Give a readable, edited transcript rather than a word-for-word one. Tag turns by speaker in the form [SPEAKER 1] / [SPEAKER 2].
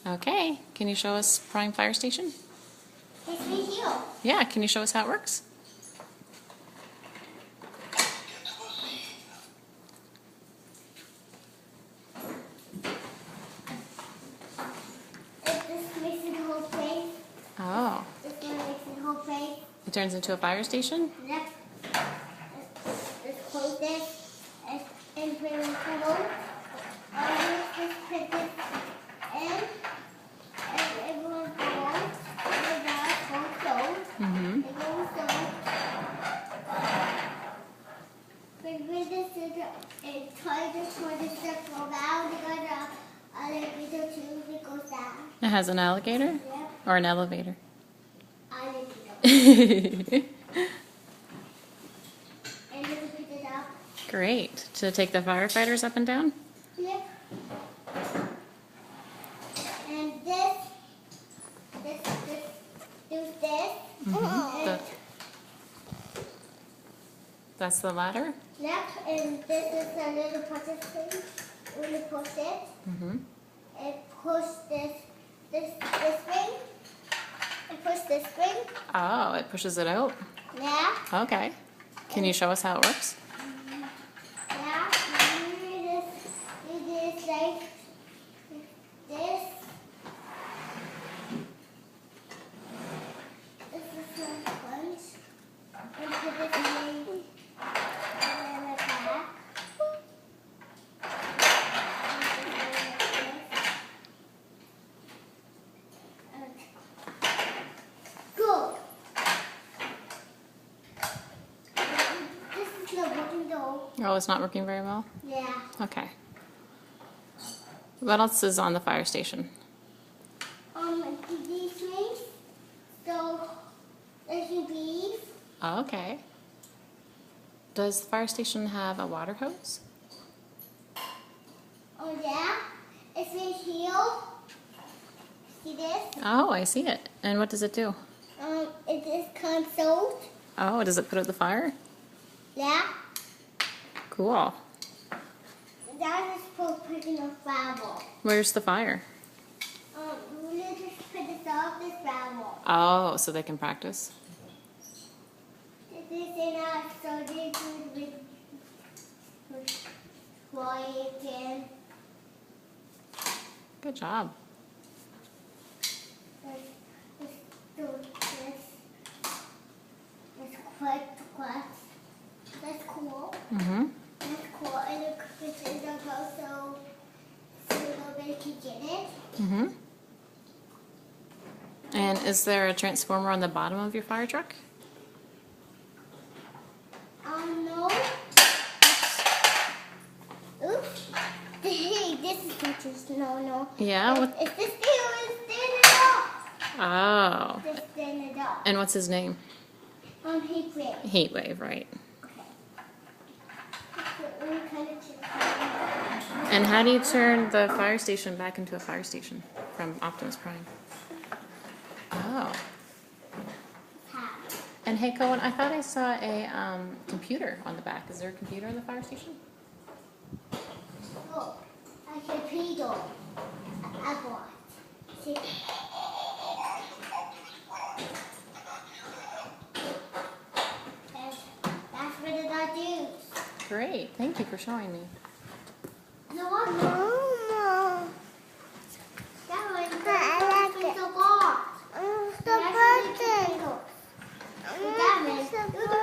[SPEAKER 1] Okay, can you show us Prime Fire Station?
[SPEAKER 2] It's right here.
[SPEAKER 1] Yeah, can you show us how it works?
[SPEAKER 2] This makes it whole place.
[SPEAKER 1] Oh,
[SPEAKER 2] This one makes it whole place.
[SPEAKER 1] it turns into a fire station?
[SPEAKER 2] Yep. Let's close this and put it in the hole. Just put this in. And everyone goes. And that goes so.
[SPEAKER 1] Mm-hmm.
[SPEAKER 2] It goes so. But with this, it's hard for this to go down. You got a elevator too. It goes down.
[SPEAKER 1] It has an alligator?
[SPEAKER 2] Yep.
[SPEAKER 1] Or an elevator?
[SPEAKER 2] Elevator. And then pick it up.
[SPEAKER 1] Great. To take the firefighters up and down?
[SPEAKER 2] Yep. And do this. And,
[SPEAKER 1] That's the ladder?
[SPEAKER 2] yep. And this is a little push thing. When you push it,
[SPEAKER 1] Mm-hmm.
[SPEAKER 2] and push this spring. And push this spring.
[SPEAKER 1] Oh, it pushes it out?
[SPEAKER 2] Yeah.
[SPEAKER 1] Okay. Can you show us how it works?
[SPEAKER 2] Yeah. And you just like this. This is some sponge. And put it in the back. Good. This is not working though.
[SPEAKER 1] Oh, it's not working very well?
[SPEAKER 2] Yeah.
[SPEAKER 1] Okay. What else is on the fire station?
[SPEAKER 2] These things. So, there's your bees.
[SPEAKER 1] Okay. Does the fire station have a water hose?
[SPEAKER 2] Oh yeah. It's right here. See this?
[SPEAKER 1] Oh, I see it. And what does it do?
[SPEAKER 2] It is console.
[SPEAKER 1] Oh, does it put out the fire?
[SPEAKER 2] Yeah.
[SPEAKER 1] Cool.
[SPEAKER 2] That is for putting a flower.
[SPEAKER 1] Where's the fire?
[SPEAKER 2] We just put this off this flower.
[SPEAKER 1] Oh, so they can practice?
[SPEAKER 2] This is in our so this is with quiet and
[SPEAKER 1] Good job.
[SPEAKER 2] let's do this. It's quite. That's cool.
[SPEAKER 1] Mm-hmm.
[SPEAKER 2] That's cool. And the cookies are also so nobody can get it.
[SPEAKER 1] Mm-hmm. And is there a transformer on the bottom of your fire truck?
[SPEAKER 2] No. Oops. Hey, this is not just no.
[SPEAKER 1] Yeah? What?
[SPEAKER 2] It's this thing is standing up.
[SPEAKER 1] Oh.
[SPEAKER 2] This standing up.
[SPEAKER 1] And what's his name?
[SPEAKER 2] Heat wave.
[SPEAKER 1] Heatwave, right.
[SPEAKER 2] We kind of just
[SPEAKER 1] And how do you turn the fire station back into a fire station from Optimus Prime? Oh.
[SPEAKER 2] have.
[SPEAKER 1] And hey, Cohen, I thought I saw a computer on the back. Is there a computer on the fire station?
[SPEAKER 2] Look, I can pedal. I bought. See? That's what it I do.
[SPEAKER 1] Great. Thank you for showing me.
[SPEAKER 2] No, I'm not. That one, I like it. The bar. The button. That one.